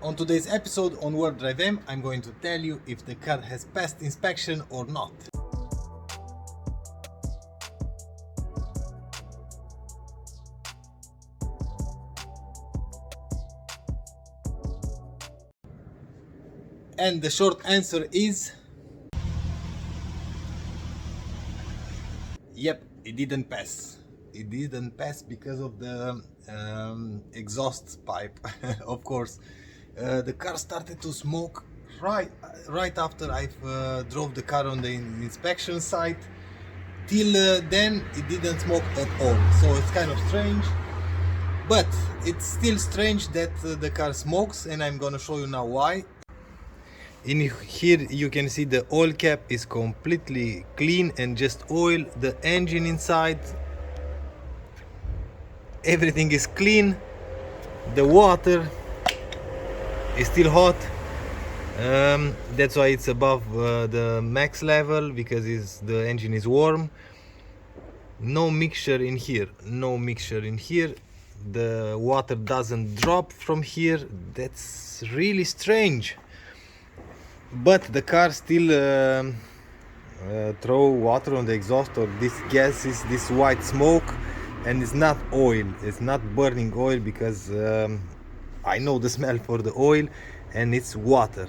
On today's episode on WarpDriveM, I'm going to tell you if the car has passed inspection or not. And the short answer is yep, it didn't pass. It didn't pass because of the exhaust pipe. Of course, the car started to smoke right after I drove the car on the inspection site. Till then, it didn't smoke at all. So it's kind of strange. But it's still strange that the car smokes, and I'm gonna show you now why. In here you can see the oil cap is completely clean and just oil. The engine inside, everything is clean. The water is still hot. That's why it's above the max level, because the engine is warm. No mixture in here, no mixture in here. The water doesn't drop from here. That's really strange. But the car still throw water on the exhaust, or this gas is this white smoke, and it's not oil, it's not burning oil, because I know the smell for the oil, and it's water.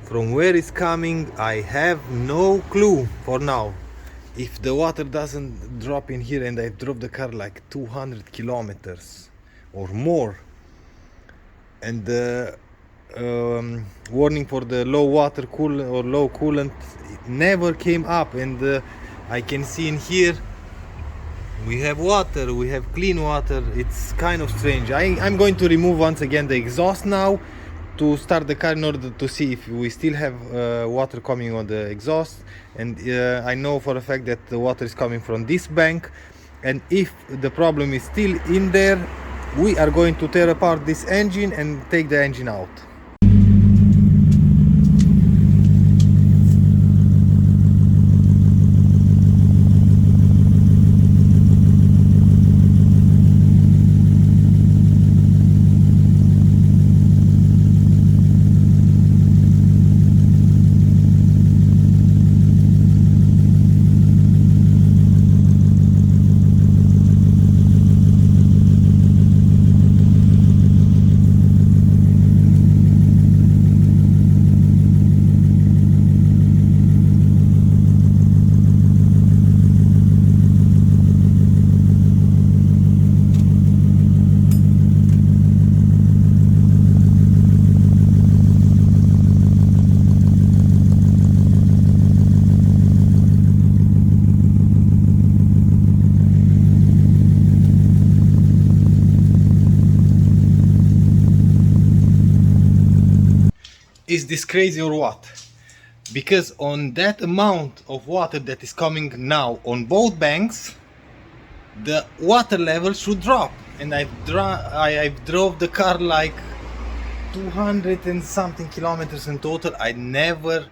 From where it's coming, I have no clue for now. If the water doesn't drop in here, and I drove the car like 200 kilometers or more, and the warning for the low water coolant or low coolant never came up, and I can see in here we have water, we have clean water. It's kind of strange. I'm going to remove once again the exhaust now to start the car, in order to see if we still have water coming on the exhaust. And I know for a fact that the water is coming from this bank, and if the problem is still in there, we are going to tear apart this engine and take the engine out. Is this crazy or what? Because on that amount of water that is coming now on both banks, the water level should drop. And I've drove the car like 200 and something kilometers in total. I never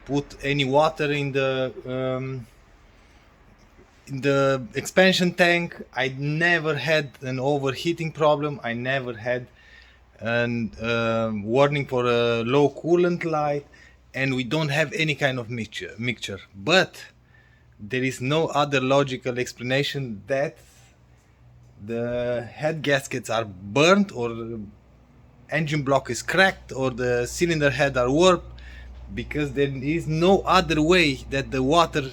put any water in the expansion tank. I never had an overheating problem. I never had and warning for a low coolant light, and we don't have any kind of mixture. But there is no other logical explanation that the head gaskets are burnt, or engine block is cracked, or the cylinder head are warped, because there is no other way that the water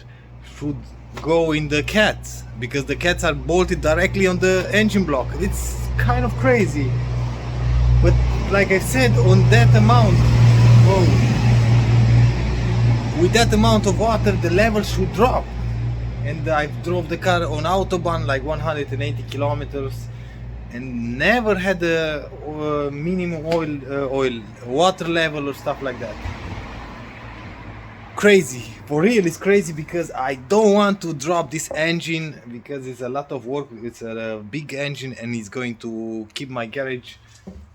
should go in the cats, because the cats are bolted directly on the engine block. It's kind of crazy. But like I said, on that amount, with that amount of water, the level should drop. And I drove the car on autobahn like 180 kilometers and never had a minimum oil water level or stuff like that. Crazy, for real, it's crazy, because I don't want to drop this engine, because it's a lot of work. It's a big engine, and it's going to keep my garage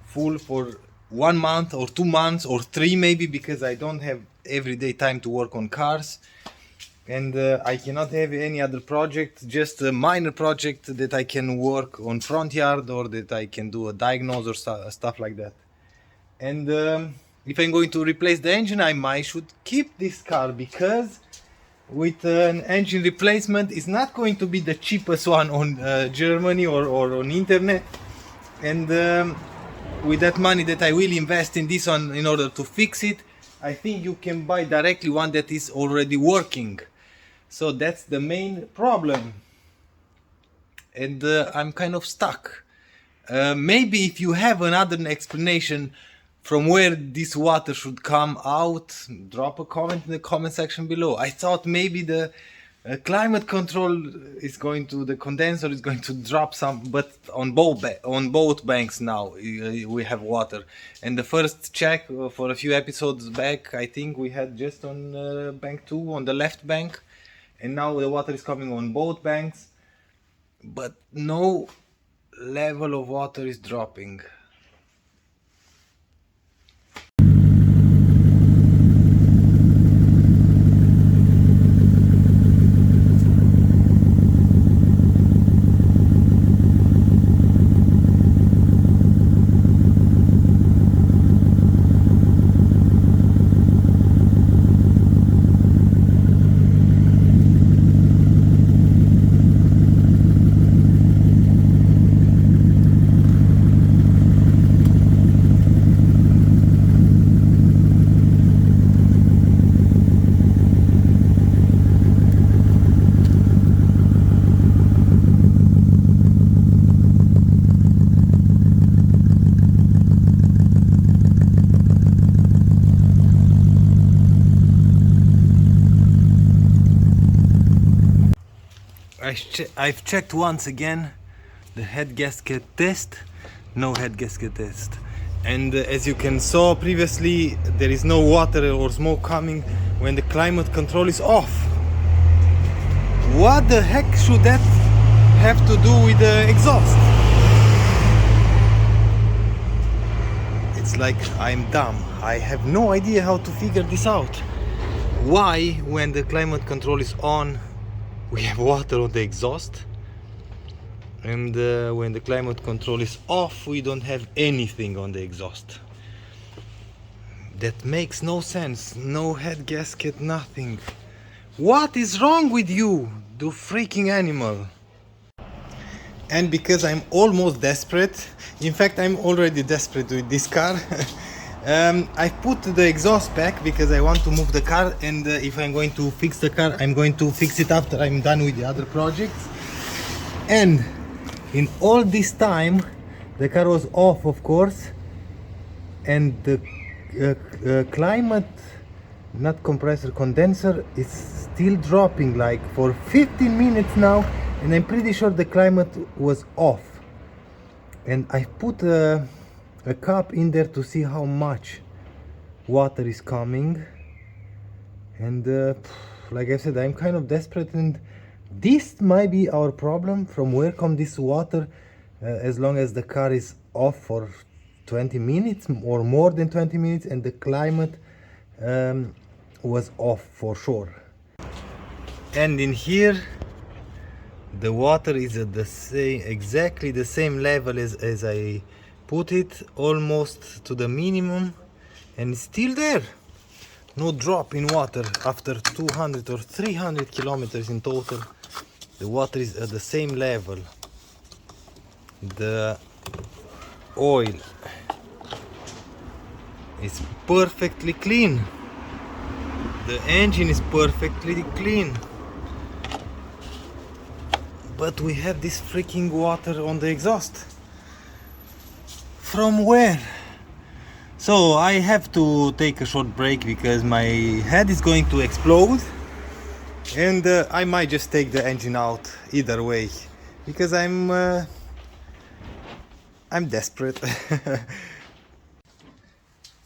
full for 1 month or 2 months or 3 maybe, because I don't have everyday time to work on cars, and I cannot have any other project, just a minor project that I can work on front yard, or that I can do a diagnose or stuff like that. And if I'm going to replace the engine, I might should keep this car, because with an engine replacement it's not going to be the cheapest one on Germany or on internet. And with that money that I will invest in this one in order to fix it, I think you can buy directly one that is already working. So that's the main problem, and I'm kind of stuck. Maybe if you have another explanation from where this water should come out, drop a comment in the comment section below. I thought maybe the climate control is going to, the condenser is going to drop some, but on both banks now we have water. And the first check for a few episodes back, I think we had just on bank 2, on the left bank, and now the water is coming on both banks, but no level of water is dropping. I've checked once again the head gasket test, no head gasket test. And as you can saw previously, there is no water or smoke coming when the climate control is off. What the heck should that have to do with the exhaust? It's like I'm dumb. I have no idea how to figure this out. Why, when the climate control is on, we have water on the exhaust, and when the climate control is off, we don't have anything on the exhaust? That makes no sense. No head gasket, nothing. What is wrong with you, the freaking animal? And because I'm almost desperate, in fact I'm already desperate with this car, I put the exhaust back because I want to move the car, and if I'm going to fix the car, I'm going to fix it after I'm done with the other projects. And in all this time the car was off, of course, and the climate, not compressor, condenser is still dropping like for 15 minutes now, and I'm pretty sure the climate was off. And I put a cup in there to see how much water is coming, and like I said, I'm kind of desperate, and this might be our problem. From where come this water as long as the car is off for 20 minutes or more than 20 minutes, and the climate was off for sure. And in here the water is at the same, exactly the same level as I put it, almost to the minimum, and it's still there. No drop in water after 200 or 300 kilometers in total. The water is at the same level. The oil is perfectly clean. The engine is perfectly clean. But we have this freaking water on the exhaust. From where? So I have to take a short break because my head is going to explode, and I might just take the engine out either way, because I'm desperate.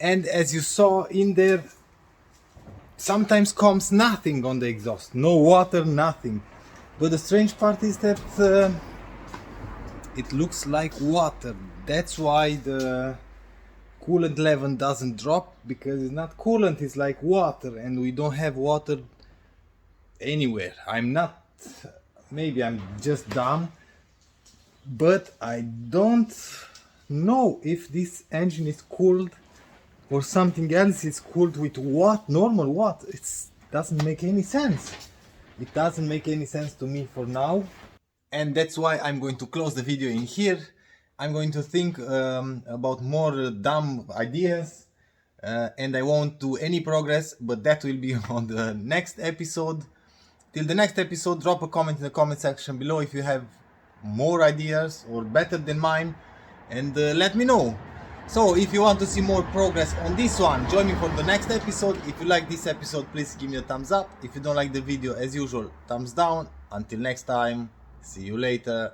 And as you saw in there, sometimes comes nothing on the exhaust, no water, nothing. But the strange part is that it looks like water. That's why the coolant level doesn't drop, because it's not coolant, it's like water, and we don't have water anywhere. I'm not, maybe I'm just dumb, but I don't know if this engine is cooled for something else it's cooled with what? Normal what? It doesn't make any sense. It doesn't make any sense to me for now. And that's why I'm going to close the video in here. I'm going to think about more dumb ideas, and I won't do any progress, but that will be on the next episode. Till the next episode, drop a comment in the comment section below if you have more ideas or better than mine, and let me know. So if you want to see more progress on this one, join me for the next episode. If you like this episode, please give me a thumbs up. If you don't like the video, as usual, thumbs down. Until next time, see you later.